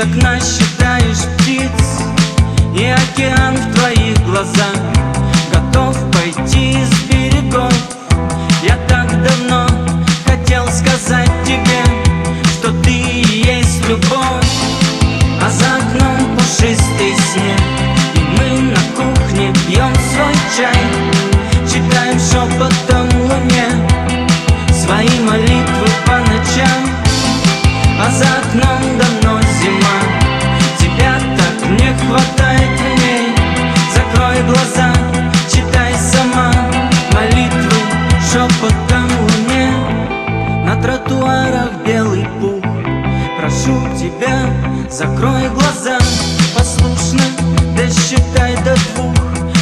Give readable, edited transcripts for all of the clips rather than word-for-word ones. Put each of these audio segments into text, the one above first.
окна считаешь птиц, и океан в твоих глазах готов пойти с берегов. Я так давно хотел сказать тебе, что ты и есть любовь. А за окном пушистый снег, и мы на кухне пьем свой чай, читаем шепотом луне свои молитвы по ночам. А за окном давно зима, тебя так не хватает в ней. Закрой глаза, читай сама молитвы шепотом луне. На тротуарах белый пух, прошу тебя, закрой глаза. Послушно досчитай до 2,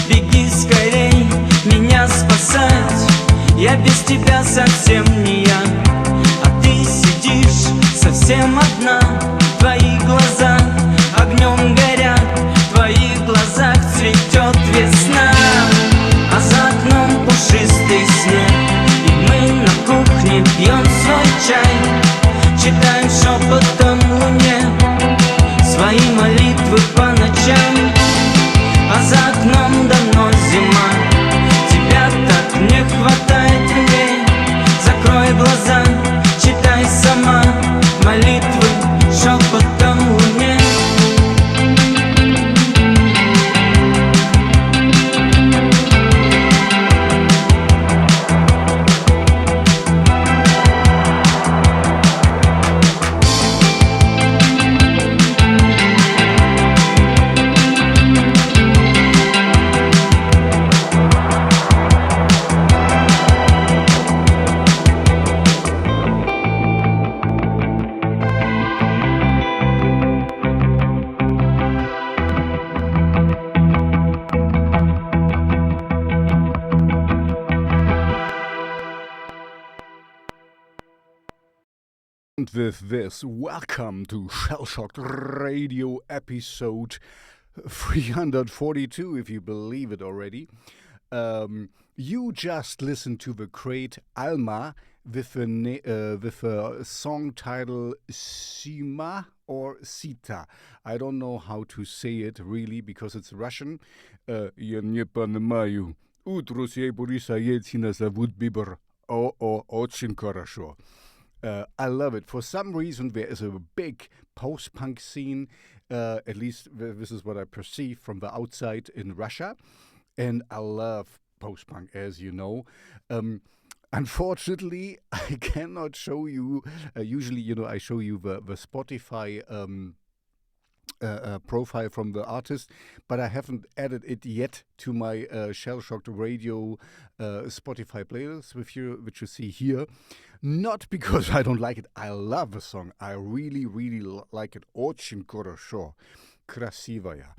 беги скорей меня спасать. Я без тебя совсем не я, а ты сидишь совсем одна. Твои глаза огнем горят, в твоих глазах цветет весна. А за окном пушистый снег, и мы на кухне пьем свой чай, читаем шепотом луне свои молитвы по ночам. А за окном давно зима, тебя так не хватает в ней. Закрой глаза, читай сама молитвы шепотом луне. With this, welcome to Shellshocked Radio episode 342, if you believe it already. You just listened to the great ALMA with a song title ЗИМА or CET. I don't know how to say it really because it's Russian. Я не понимаю. Друзья, Бориса Ельцина зовут Бибер. Очень хорошо. I love it. For some reason, there is a big post-punk scene, at least this is what I perceive from the outside in Russia, and I love post-punk, as you know. Unfortunately, I cannot show you, usually, I show you the Spotify profile from the artist, but I haven't added it yet to my Shellshocked Radio Spotify playlist, which you see here. Not because I don't like it. I love the song. I really, really like it. Очень хорошо. Красивая.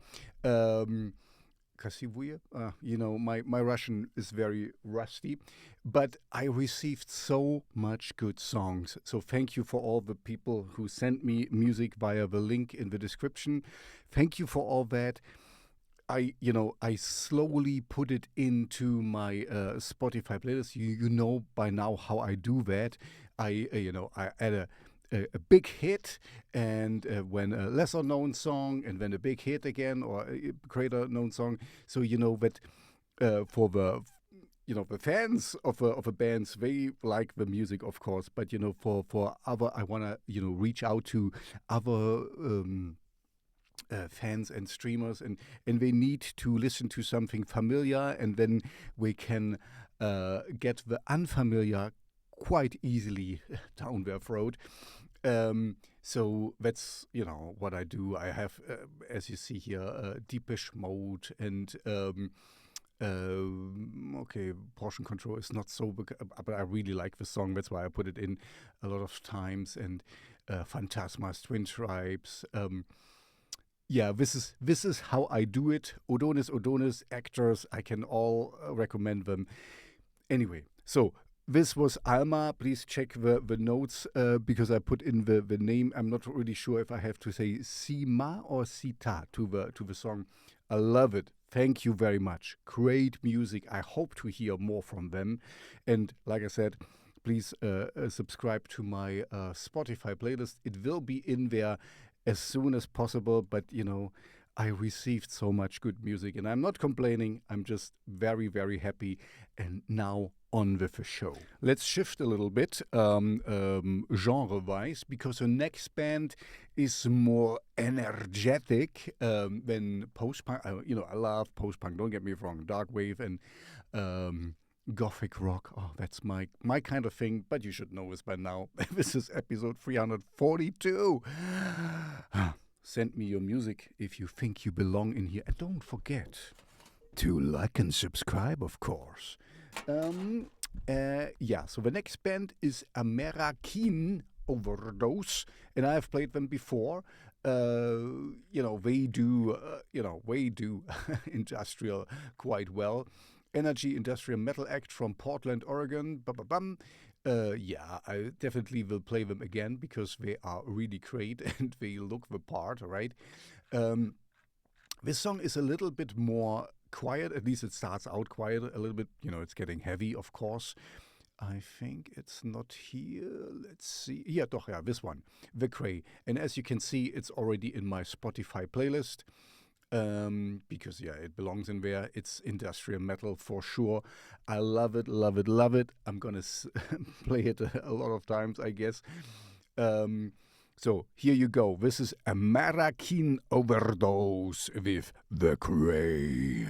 Красивая? My Russian is very rusty. But I received so much good songs. So thank you for all the people who sent me music via the link in the description. Thank you for all that. I slowly put it into my Spotify playlist. You know by now how I do that. I add a big hit, and when a lesser known song, and then a big hit again, or a greater known song. So that for the the fans of a bands, they like the music, of course. But for other, I wanna reach out to other. Fans and streamers, and they need to listen to something familiar, and then we can get the unfamiliar quite easily down their throat. So that's what I do. I have, as you see here, Deepish Mode, and Portion Control is not so big, but I really like the song. That's why I put it in a lot of times. And Phantasma's Twin Tribes. This is how I do it. Odonis, actors, I can all recommend them. Anyway, so this was ALMA. Please check the notes because I put in the name. I'm not really sure if I have to say ЗИМА or CET to the song. I love it. Thank you very much. Great music. I hope to hear more from them. And like I said, please subscribe to my Spotify playlist. It will be in there as soon as possible. But, I received so much good music, and I'm not complaining. I'm just very, very happy. And now on with the show. Let's shift a little bit genre-wise, because the next band is more energetic than post-punk. I love post-punk, don't get me wrong. Darkwave and gothic rock. Oh, that's my kind of thing, but you should know this by now. This is episode 342. Send me your music if you think you belong in here. And don't forget to like and subscribe, of course. So the next band is Amerakin, Overdose, and I have played them before. They do industrial quite well. Energy industrial metal act from Portland, Oregon. I definitely will play them again because they are really great and they look the part, right? This song is a little bit more quiet, at least it starts out quiet a little bit. It's getting heavy, of course. I think it's not here. Let's see. This one, The Cray. And as you can see, it's already in my Spotify playlist. Because it belongs in there. It's industrial metal for sure. I love it, love it, love it. I'm gonna play it a lot of times, I guess. So here you go. This is Amerakin Overdose with The Cray.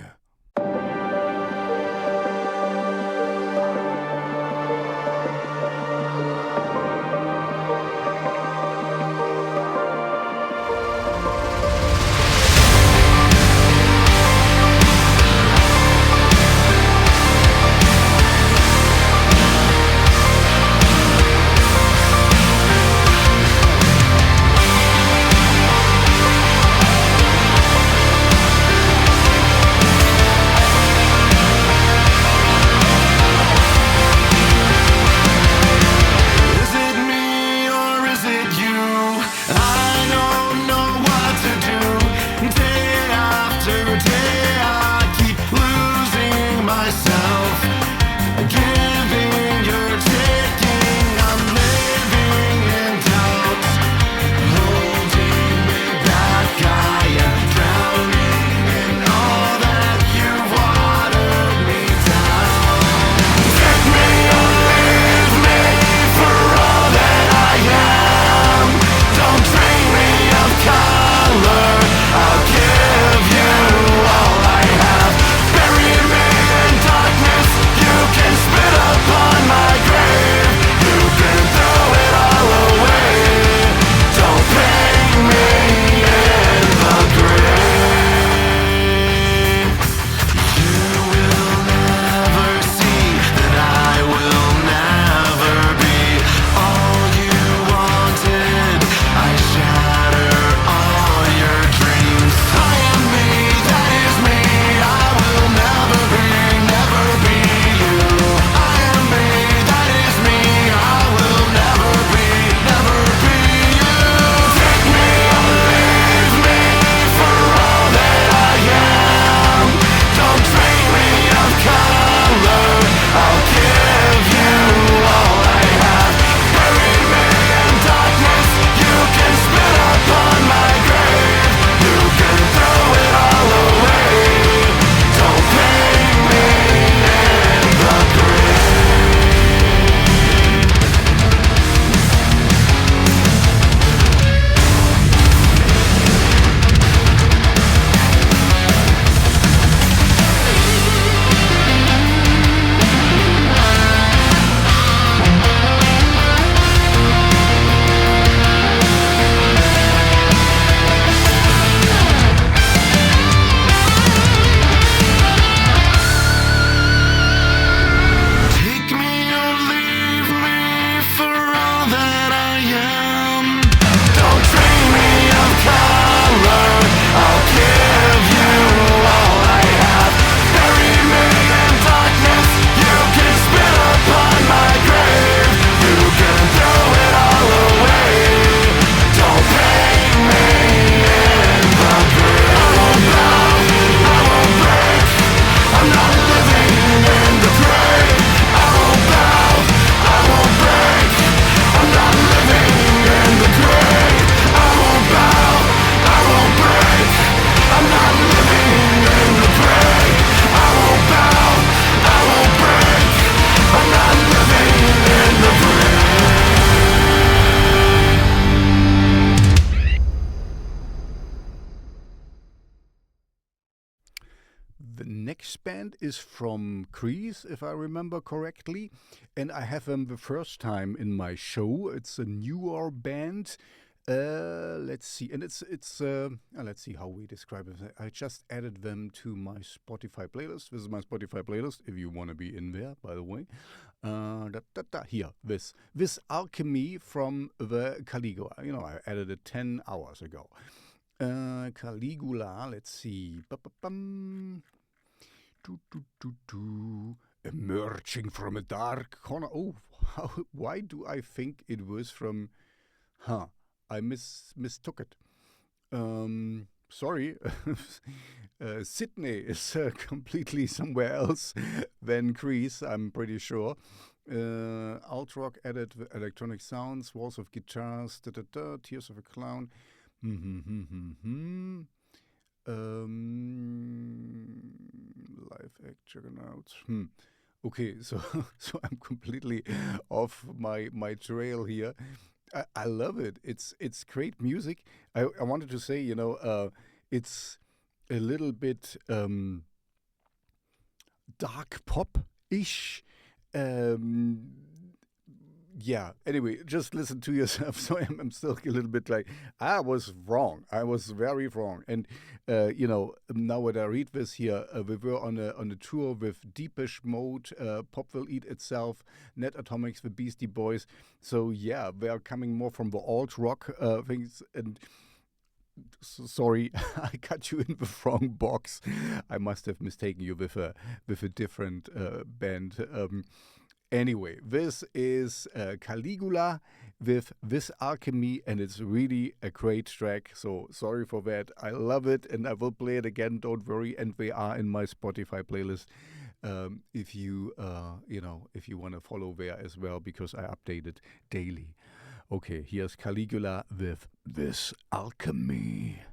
is from Greece, if I remember correctly, and I have them the first time in my show. It's a newer band. Let's see, and it's let's see how we describe it. I just added them to my Spotify playlist. This is my Spotify playlist, if you want to be in there, by the way. Here, this Alchemy from the Caligula. You know, I added it 10 hours ago. Caligula, let's see. Emerging from a dark corner. Oh, why do I think it was from... I mistook it. Sorry. Sydney is completely somewhere else than Greece, I'm pretty sure. Alt rock added electronic sounds, walls of guitars, tears of a clown. Live act juggernauts. Okay, so I'm completely off my trail here. I love it. It's great music. I wanted to say, it's a little bit dark pop-ish. Yeah, anyway, just listen to yourself. So I'm still a little bit like, I was wrong. I was very wrong. And, now when I read this here, we were on a tour with Deepish Mode, Pop Will Eat Itself, Net Atomics, the Beastie Boys. So, yeah, they are coming more from the alt rock things. And sorry, I got you in the wrong box. I must have mistaken you with a different band. Anyway, this is Caligula with this Alchemy, and it's really a great track. So sorry for that. I love it, and I will play it again. Don't worry. And they are in my Spotify playlist. If you want to follow there as well, because I update it daily. Okay, here's Caligula with this Alchemy.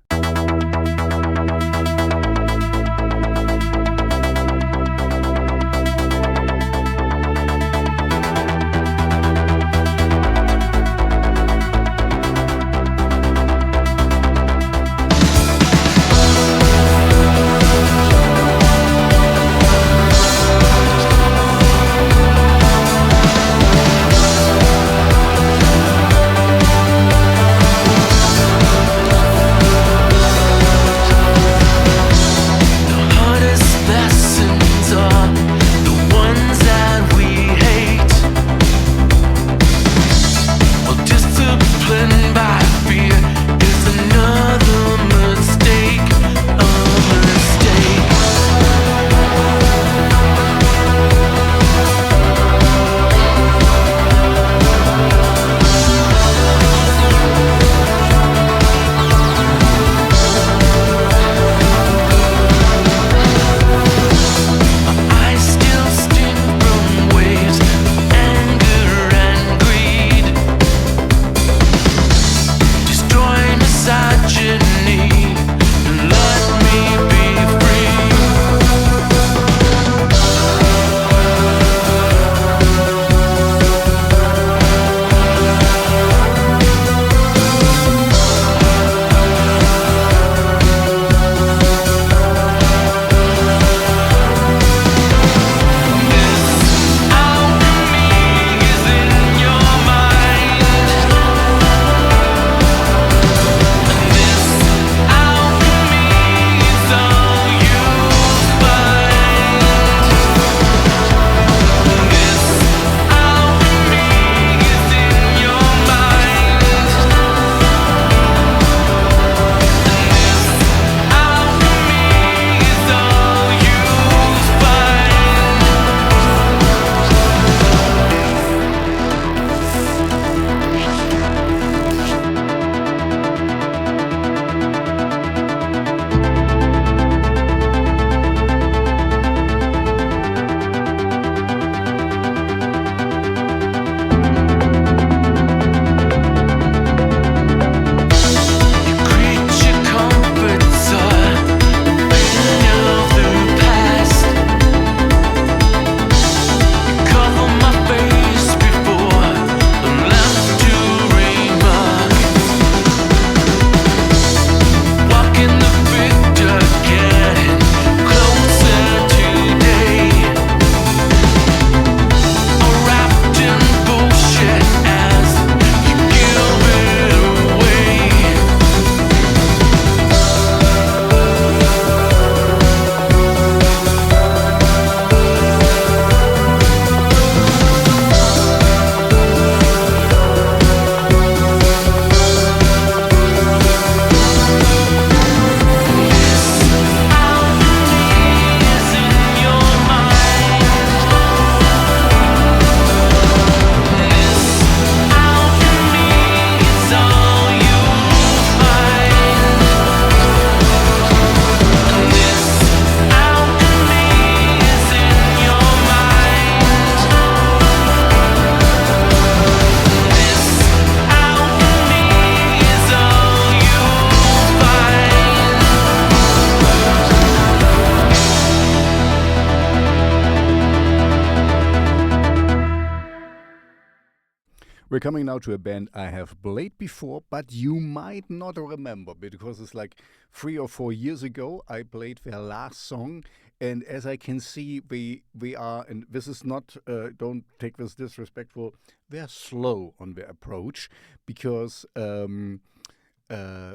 We're coming now to a band I have played before, but you might not remember because it's like 3 or 4 years ago I played their last song. And as I can see, we are, and this is not, don't take this disrespectful, they're slow on their approach because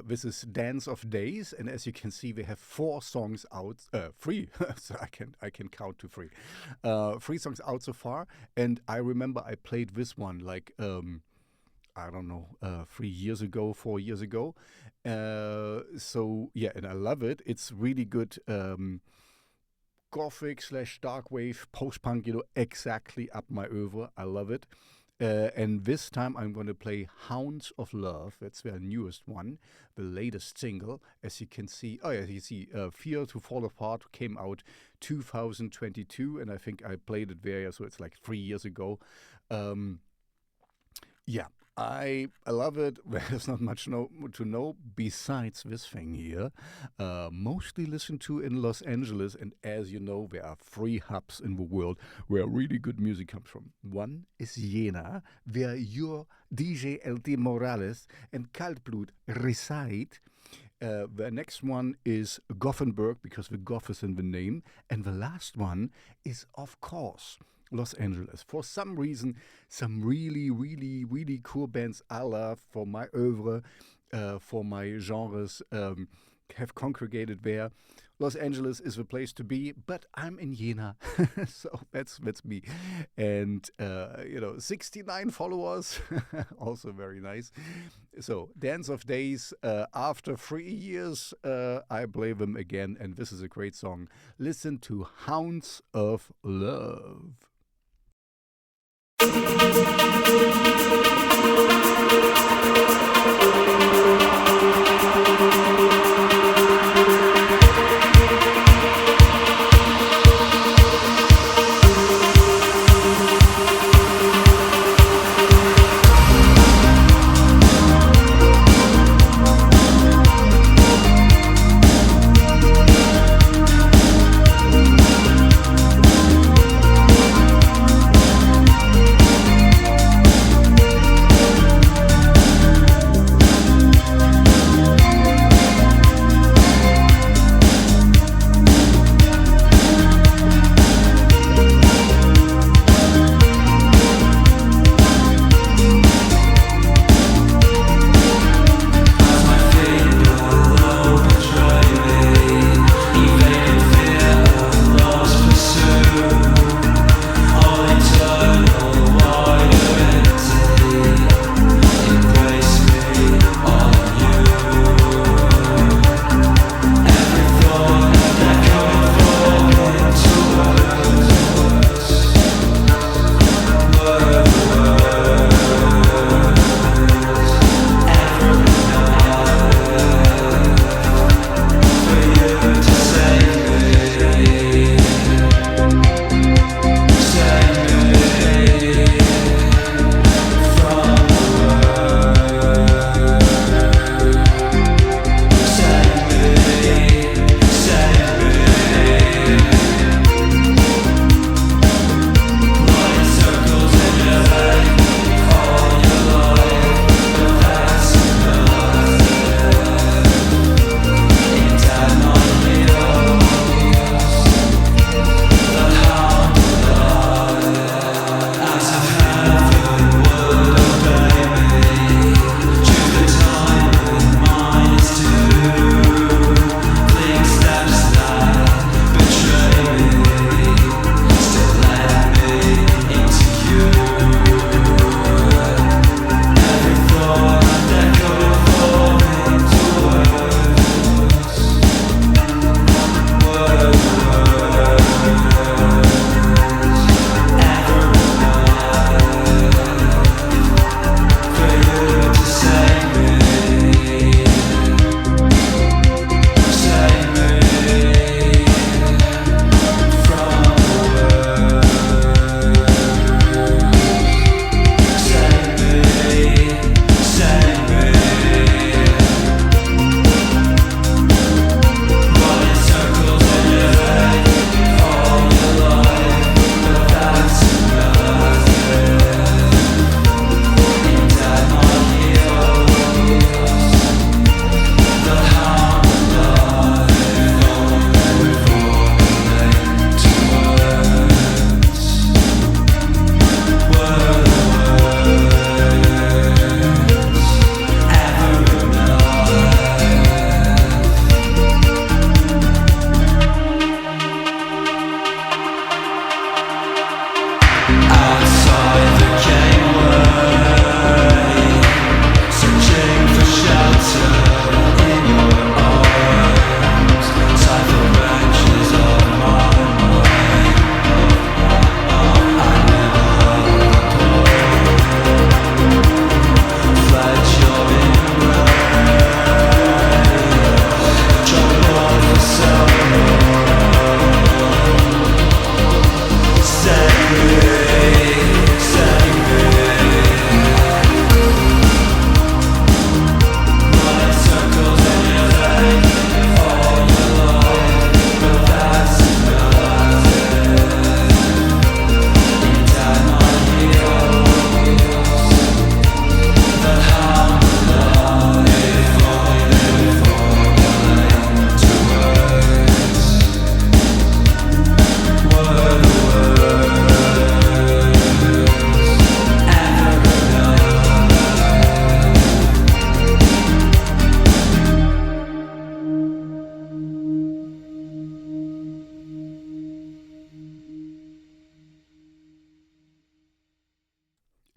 this is Dance of Days, and as you can see, we have 4 songs out, 3, so I can count to 3. 3 songs out so far, and I remember I played this one like, I don't know, 3 years ago, 4 years ago. So yeah, and I love it. It's really good. Gothic / Darkwave, post-punk, exactly up my oeuvre. I love it. And this time I'm going to play Hounds of Love. That's their newest one, the latest single. As you can see, you see, Fear to Fall Apart came out 2022, and I think I played it there, so it's like 3 years ago. Yeah, I love it. There's not much to know besides this thing here. Mostly listened to in Los Angeles, and as you know, there are 3 hubs in the world where really good music comes from. One is Jena, where your DJ LT Morales and Kaltblut reside. The next one is Gothenburg, because the Goth is in the name. And the last one is, of course, Los Angeles. For some reason, some really, really, really cool bands I love for my oeuvre, for my genres, have congregated there. Los Angeles is the place to be, but I'm in Jena, so that's me. And 69 followers, also very nice. So Dance of Days. After 3 years, I play them again, and this is a great song. Listen to Hounds of Love.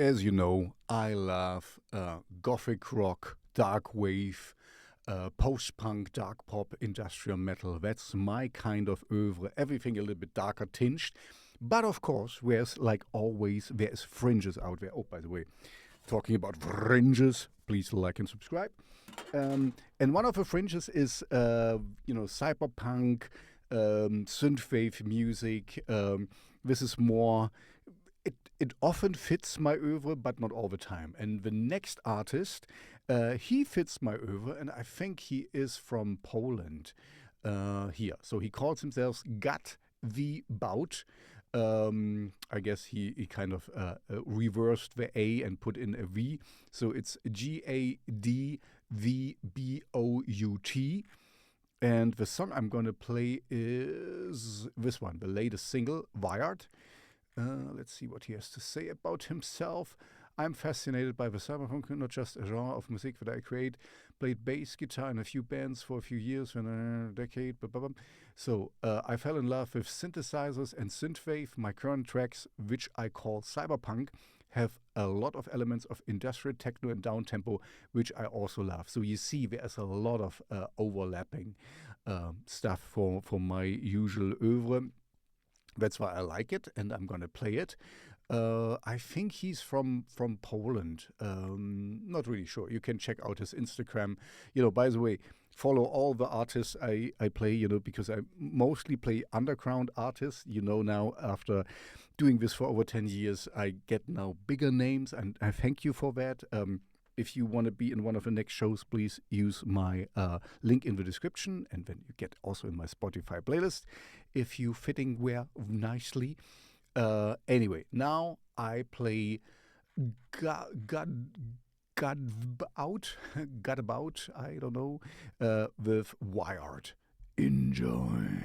as you know, I love gothic rock, darkwave, post-punk, dark pop, industrial metal. That's my kind of oeuvre. Everything a little bit darker tinged. But of course, there's like always, there's fringes out there. Oh, by the way, talking about fringes, please like and subscribe. And one of the fringes is, cyberpunk, synthwave music. This is more. It often fits my oeuvre, but not all the time. And the next artist, he fits my oeuvre, and I think he is from Poland. Here, so he calls himself GadVbout. I guess he kind of reversed the A and put in a V. So it's GadVbout. And the song I'm going to play is this one, the latest single, Wired. Let's see what he has to say about himself. I'm fascinated by the cyberpunk, not just a genre of music that I create. Played bass guitar in a few bands for a few years, in a decade. So I fell in love with synthesizers and synthwave. My current tracks, which I call cyberpunk, have a lot of elements of industrial techno and downtempo, which I also love. So you see, there's a lot of overlapping stuff for my usual oeuvre. That's why I like it, and I'm gonna play it. I think he's from Poland. Not really sure. You can check out his Instagram. By the way, follow all the artists I play, because I mostly play underground artists. Now after doing this for over 10 years, I get now bigger names, and I thank you for that. If you want to be in one of the next shows, please use my link in the description, and then you get also in my Spotify playlist if you fitting where nicely. Anyway, now I play GadVbout, I don't know, with Wired. Enjoy.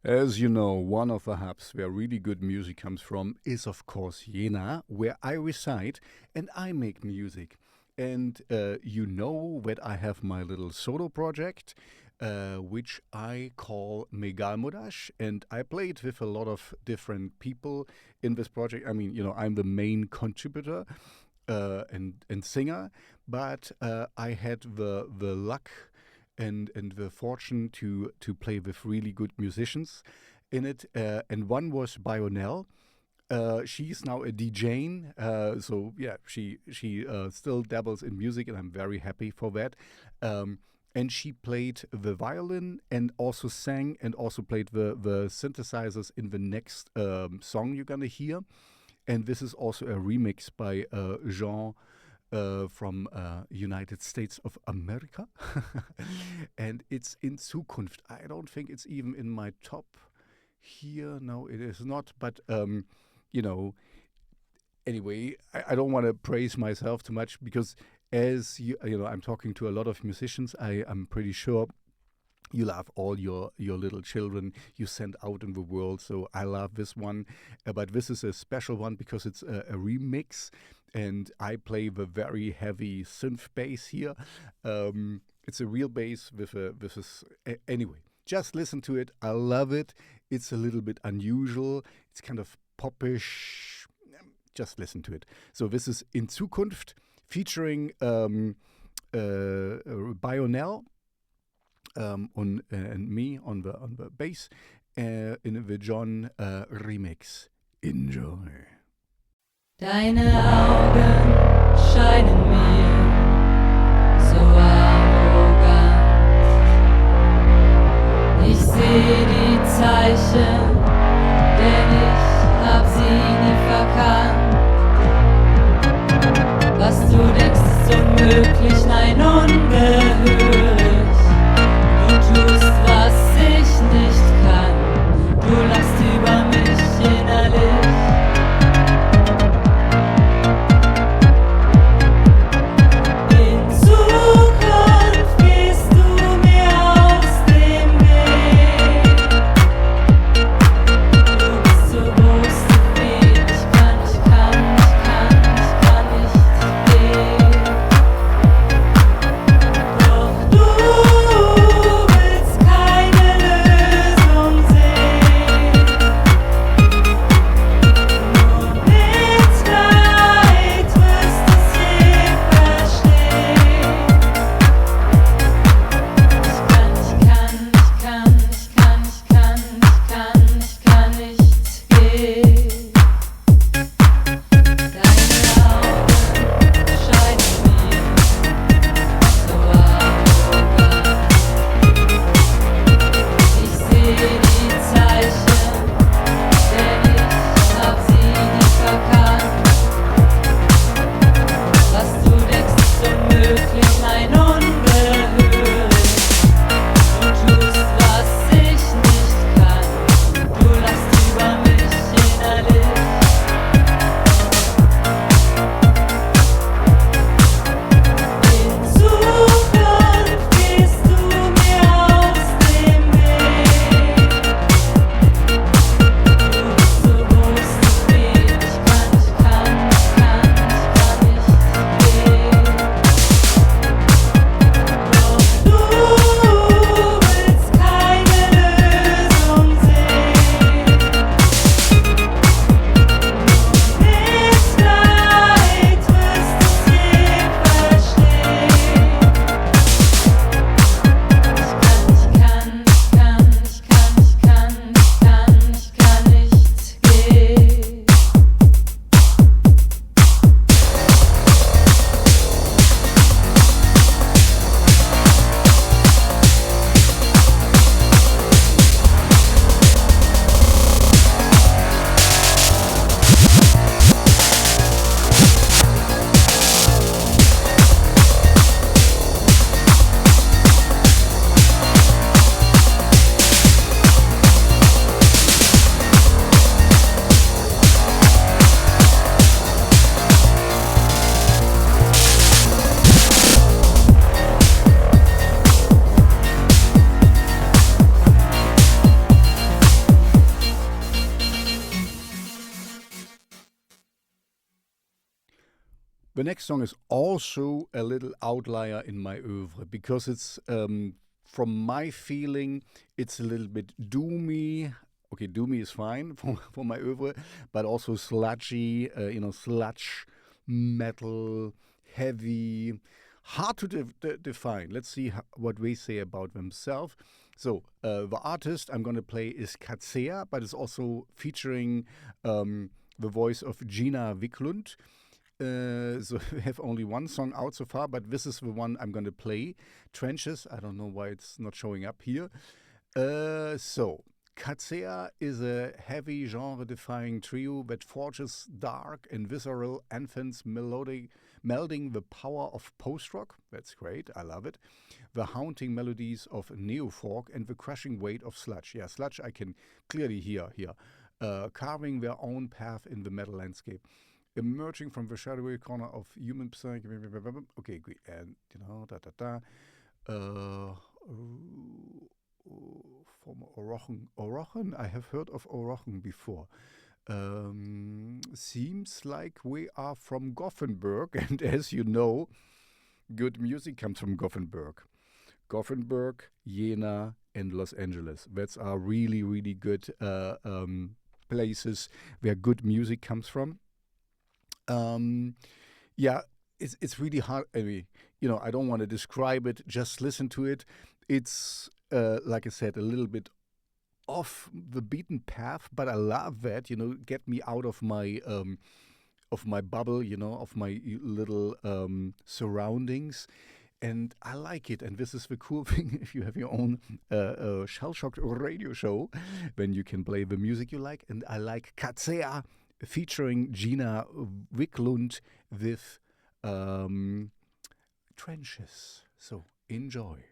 As you know, one of the hubs where really good music comes from is, of course, Jena, where I reside and I make music. And you know that I have my little solo project, which I call Megalmodas, and I played with a lot of different people in this project. I mean, I'm the main contributor and singer, but I had the luck and the fortune to play with really good musicians in it. And one was Bionel. She's now a DJ, so yeah, she still dabbles in music, and I'm very happy for that. And she played the violin and also sang and also played the synthesizers in the next song you're gonna hear. And this is also a remix by Jean from United States of America. And it's in Zukunft. I don't think it's even in my top here. No, it is not. But, anyway, I don't want to praise myself too much because as I'm talking to a lot of musicians. I'm pretty sure you love all your little children you send out in the world. So I love this one. But this is a special one because it's a remix. And I play the very heavy synth bass here. It's a real bass anyway, just listen to it. I love it. It's a little bit unusual. It's kind of popish. Just listen to it. So this is In Zukunft featuring Bionel and me on the bass in the John remix. Enjoy. Deine Augen scheinen mir so arrogant. Ich sehe die Zeichen, denn ich hab sie nie verkannt. Was du denkst, ist unmöglich, nein, ungehörig. Du tust, was ich nicht kann. Du lachst über mich innerlich. The next song is also a little outlier in my oeuvre because it's, from my feeling, it's a little bit doomy. Okay, doomy is fine for my oeuvre, but also sludgy, sludge, metal, heavy, hard to define. Let's see what they say about themselves. So the artist I'm going to play is KAZEA, but it's also featuring the voice of Gina Wiklund. So we have only one song out so far, but this is the one I'm going to play. Trenches. I don't know why it's not showing up here. So KAZEA is a heavy genre-defying trio that forges dark and visceral anthems melding the power of post-rock, that's great, I love it, the haunting melodies of neo-folk and the crushing weight of sludge. Yeah, sludge I can clearly hear here. Carving their own path in the metal landscape. Emerging from the shadowy corner of human psyche. Okay, great. And, from Orochen, I have heard of Orochen before. Seems like we are from Gothenburg, and as you know, good music comes from Gothenburg. Gothenburg, Jena, and Los Angeles. That's are really, really good places where good music comes from. Yeah, it's really hard. I mean, I don't want to describe it. Just listen to it. It's like I said, a little bit off the beaten path, but I love that. Get me out of my bubble. Of my little surroundings. And I like it. And this is the cool thing if you have your own Shellshocked Radio show, then you can play the music you like. And I like KAZEA featuring Gina Wiklund with Trenches. So enjoy.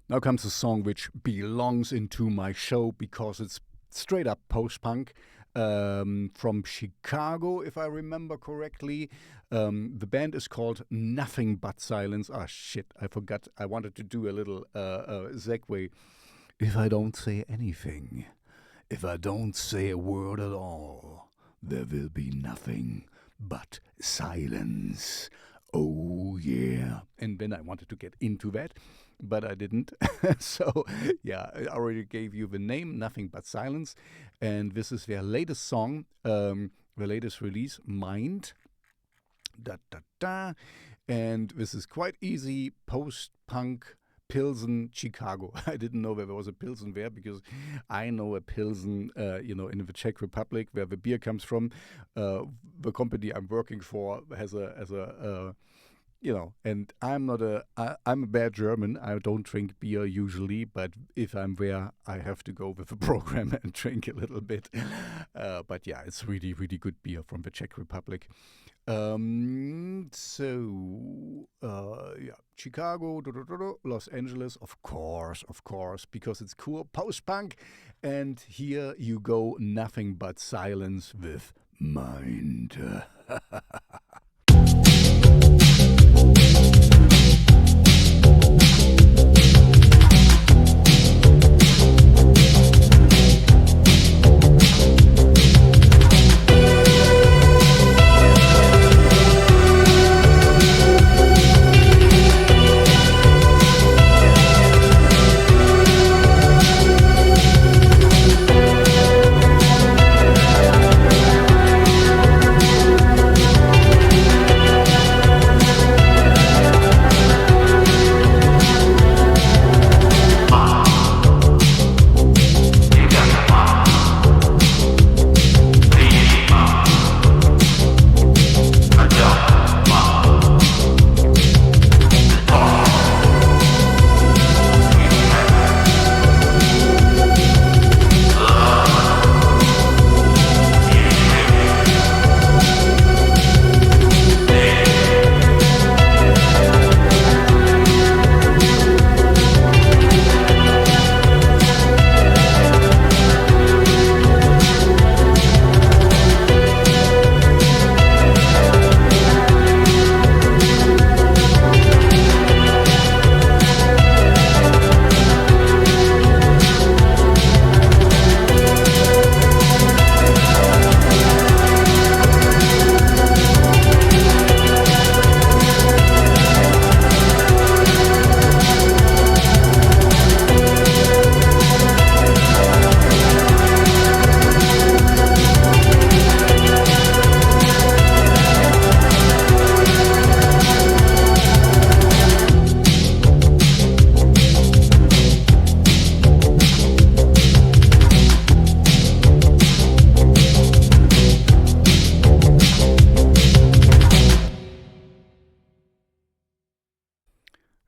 Now comes a song which belongs into my show because it's straight up post-punk from Chicago, if I remember correctly. The band is called Nothing But Silence. Ah, shit, I forgot. I wanted to do a little segue. If I don't say anything, if I don't say a word at all, there will be nothing but silence. Oh, yeah. And then I wanted to get into that, but I didn't. So, yeah, I already gave you the name, Nothing But Silence. And this is their latest song, the latest release, Mind. Da, da, da. And this is quite easy post-punk Pilsen, Chicago. I didn't know there was a Pilsen there because I know a Pilsen, in the Czech Republic where the beer comes from. The company I'm working for has a and I'm a bad German. I don't drink beer usually, but if I'm there, I have to go with the program and drink a little bit. But yeah, it's really, really good beer from the Czech Republic. Chicago, Los Angeles, of course, because it's cool, post-punk. And here you go, Nothing But Silence with Mind.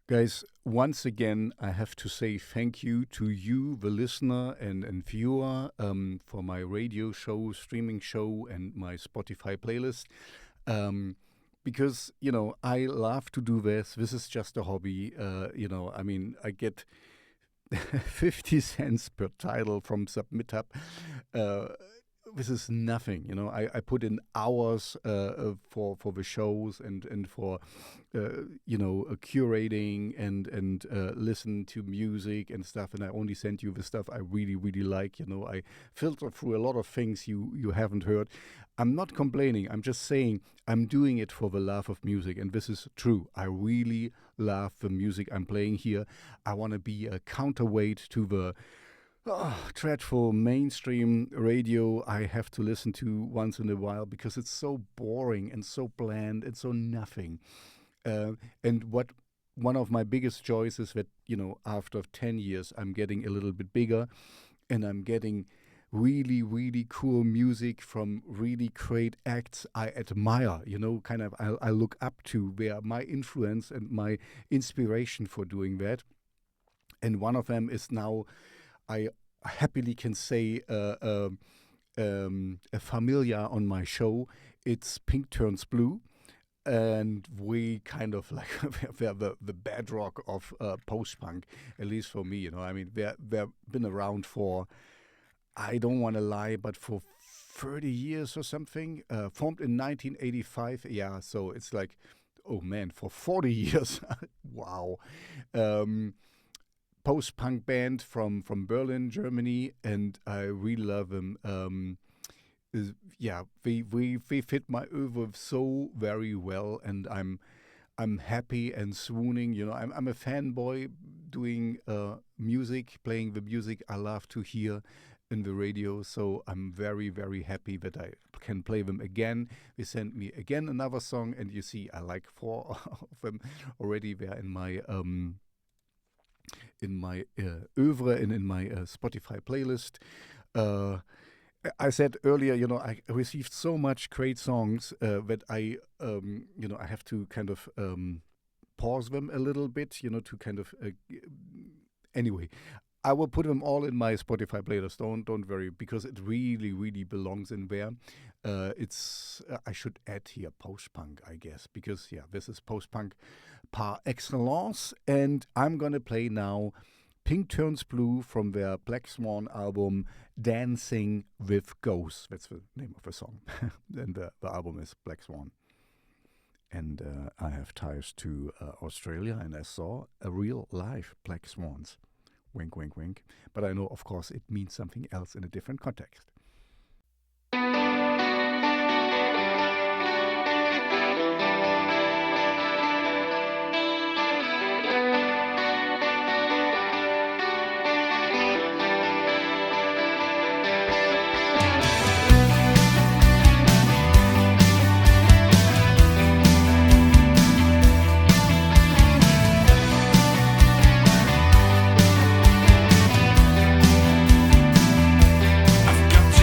Guys, once again, I have to say thank you to you, the listener and viewer, for my radio show, streaming show, and my Spotify playlist. Because, I love to do this. This is just a hobby. I get 50 cents per title from Submitup. This is nothing, I put in hours for the shows and for curating and listen to music and stuff, and I only send you the stuff I really, really like. I filter through a lot of things you haven't heard. I'm not complaining. I'm just saying I'm doing it for the love of music, and this is true. I really love the music I'm playing here. I want to be a counterweight to the dreadful mainstream radio I have to listen to once in a while because it's so boring and so bland and so nothing. And what one of my biggest joys is that, after 10 years, I'm getting a little bit bigger and I'm getting really, really cool music from really great acts I admire, I look up to, where my influence and my inspiration for doing that. And one of them is now, I happily can say, a familiar on my show. It's Pink Turns Blue. and we kind of like we're the bedrock of post-punk, at least for me. You know, I mean, they've been around for, I don't want to lie, but for 30 years or something. Formed in 1985. Yeah, so it's like, oh man, for 40 years. Wow. Post-punk band from Berlin, Germany, and I really love them. They fit my oeuvre so very well, and I'm happy and swooning. You know, I'm a fanboy doing music, playing the music I love to hear in the radio. So I'm very, very happy that I can play them again. They sent me again another song, and you see, I like 4 of them already. They're in my oeuvre and in my Spotify playlist. I said earlier, you know, I received so much great songs that I have to kind of pause them a little bit, you know, to kind of anyway. I will put them all in my Spotify playlist. Don't worry, because it really, really belongs in there. I should add here post-punk, I guess, because this is post-punk par excellence, and I'm gonna play now Pink Turns Blue from their Black Swan album, Dancing with Ghosts. That's the name of the song. And the album is Black Swan. And I have ties to Australia, and I saw a real live Black Swans. Wink, wink, wink. But I know, of course, it means something else in a different context. I've got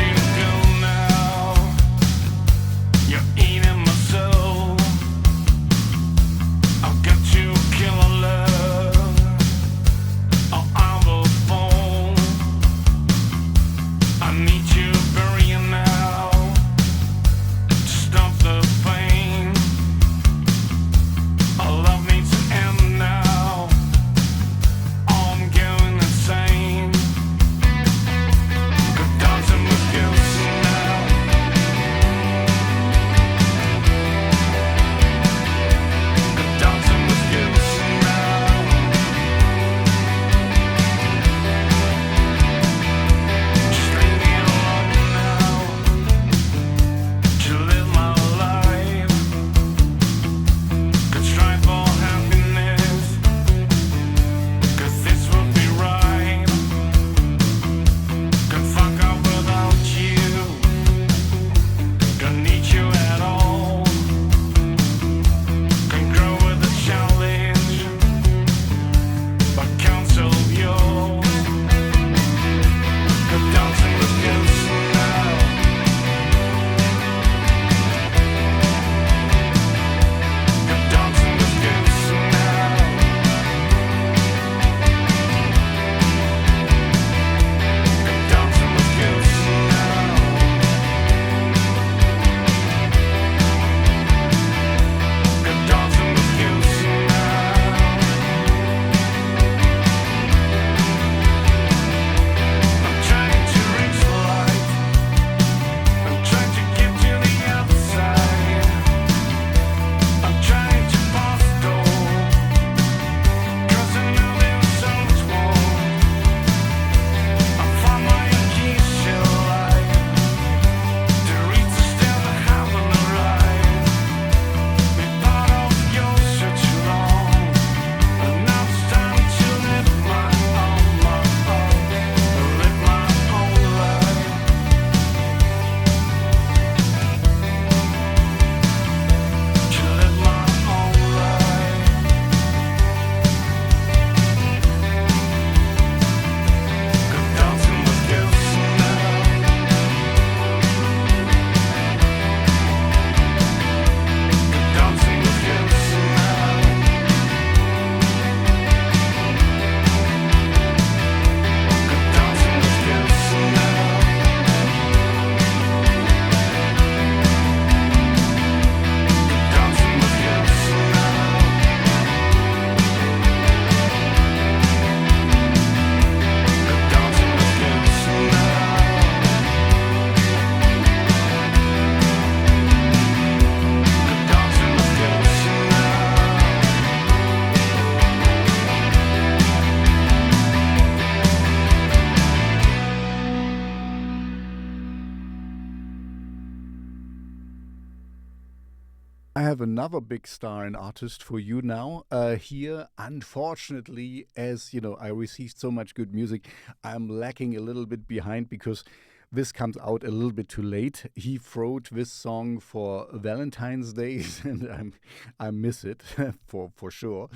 have another big star and artist for you now. Here, unfortunately, as you know, I received so much good music, I'm lacking a little bit behind because this comes out a little bit too late. He wrote this song for Valentine's Day, and I miss it for sure.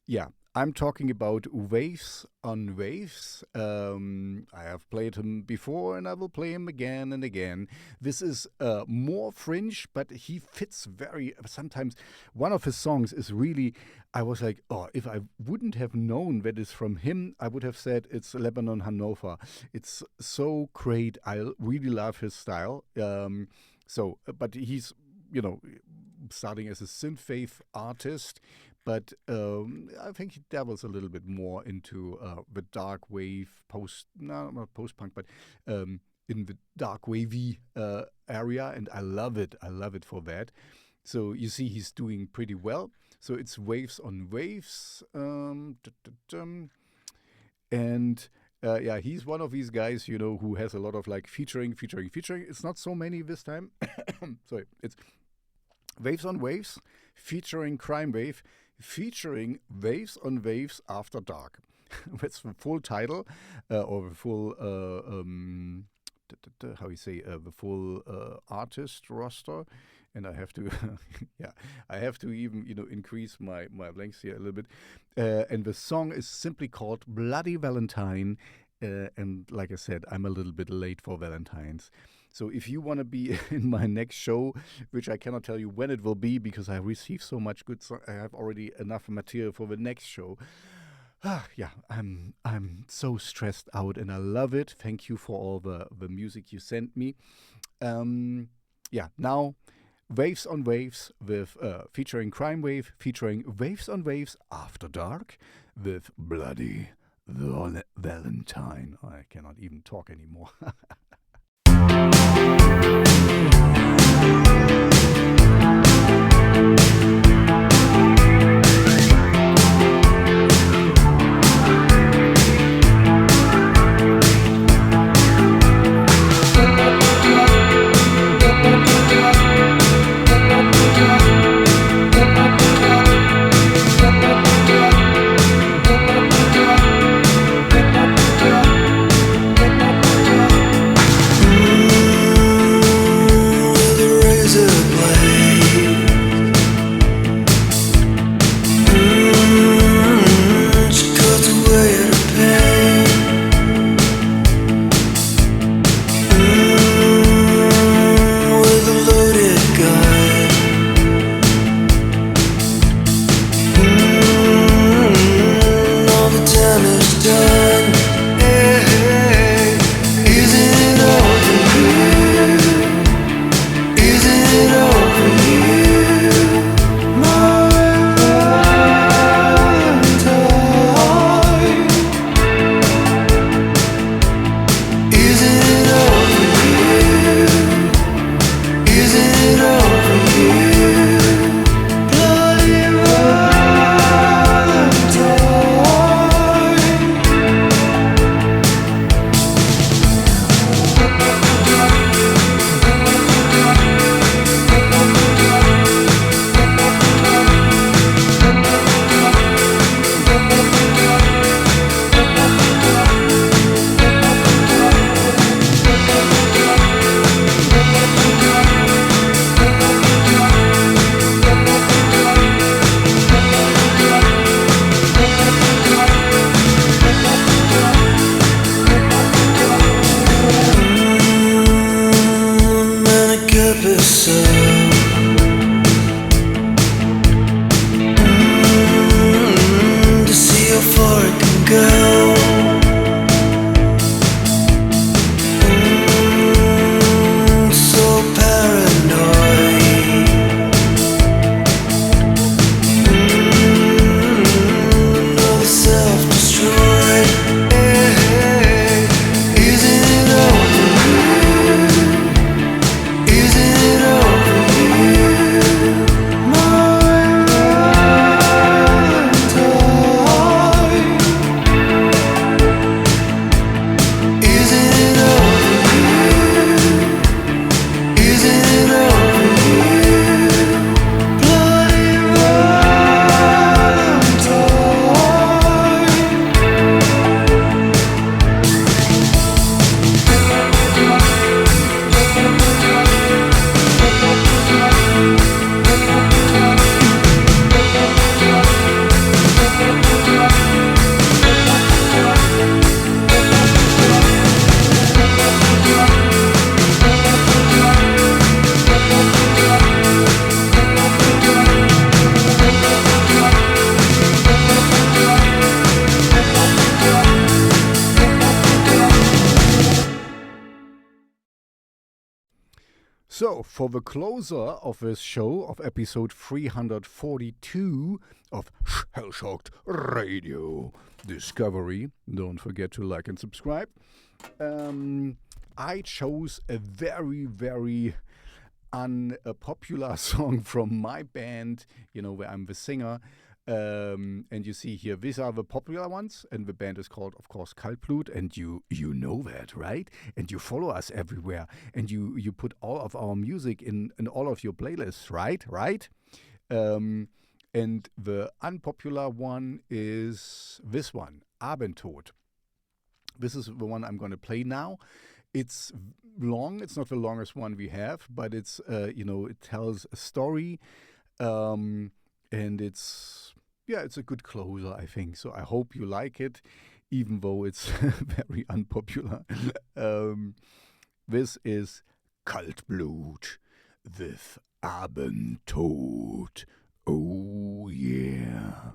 Yeah, I'm talking about Waves on Waves. I have played him before and I will play him again and again. This is more fringe, but he fits very. Sometimes one of his songs is really, I was like, oh, if I wouldn't have known that it's from him, I would have said it's Lebanon Hannover. It's so great. I really love his style. But he's, starting as a synthwave artist. But I think he dabbles a little bit more into the dark wave, not post-punk, but in the dark wavy area, and I love it. I love it for that. So you see he's doing pretty well. So it's Waves on Waves. And he's one of these guys, who has a lot of like featuring. It's not so many this time. Sorry, it's Waves on Waves, featuring Crimewave, featuring Waves on Waves After Dark. That's the full title, or the full, the full artist roster. And I have to, I have to even, increase my length here a little bit. And the song is simply called Bloody Valentine. And like I said, I'm a little bit late for Valentine's. So if you want to be in my next show, which I cannot tell you when it will be because I received so much good, I have already enough material for the next show. I'm so stressed out and I love it. Thank you for all the music you sent me. Now Waves on Waves with featuring Crimewave, featuring Waves on Waves After Dark with Bloody Valentine. I cannot even talk anymore. So, for the closer of this show, of episode 342 of Shellshocked Radio Discovery, don't forget to like and subscribe, I chose a very, very unpopular song from my band, where I'm the singer. And you see here, these are the popular ones, and the band is called, of course, Kaltblut, and you know that, right? And you follow us everywhere, and you put all of our music in all of your playlists, right? And the unpopular one is this one, Abendtot. This is the one I'm going to play now. It's long. It's not the longest one we have, but it's it tells a story, and it's a good closer, I think. So I hope you like it, even though it's very unpopular. This is Kaltblut with Abendtot. Oh yeah.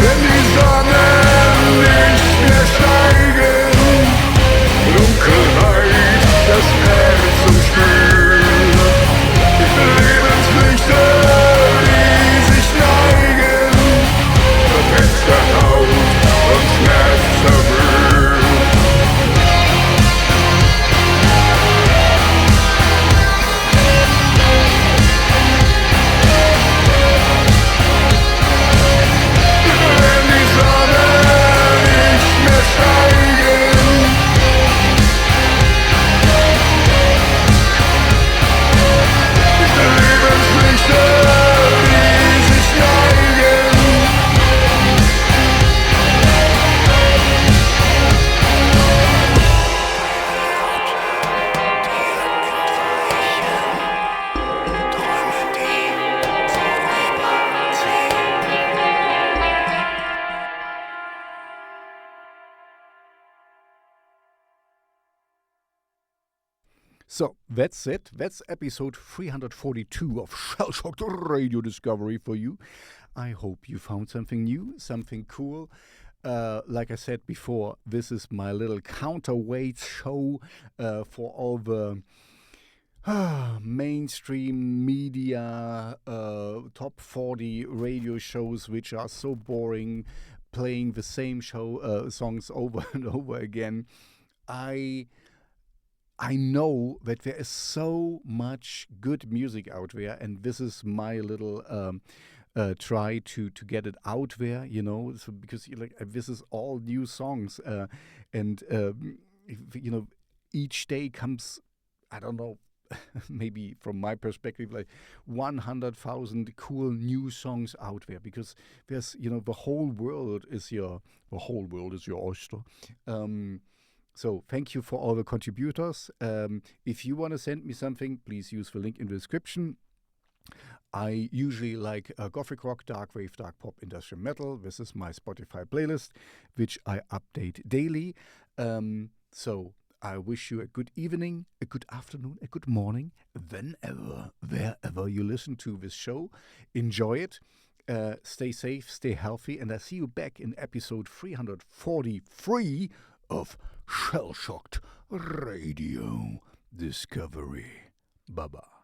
Wenn die Sonne nicht mehr steigt, So that's it. That's episode 342 of Shellshocked Radio Discovery for you. I hope you found something new, something cool. Like I said before, this is my little counterweight show for all the mainstream media, top 40 radio shows which are so boring, playing the same songs over and over again. I know that there is so much good music out there, and this is my little try to get it out there, so because this is all new songs, and each day comes, I don't know, maybe from my perspective, like 100,000 cool new songs out there, because there's the whole world is your oyster. So thank you for all the contributors. If you want to send me something, please use the link in the description. I usually like gothic rock, darkwave, dark pop, industrial metal. This is my Spotify playlist, which I update daily. So I wish you a good evening, a good afternoon, a good morning, whenever, wherever you listen to this show. Enjoy it. Stay safe, stay healthy, and I see you back in episode 343 of Shellshocked Radio Discovery. Bye-bye.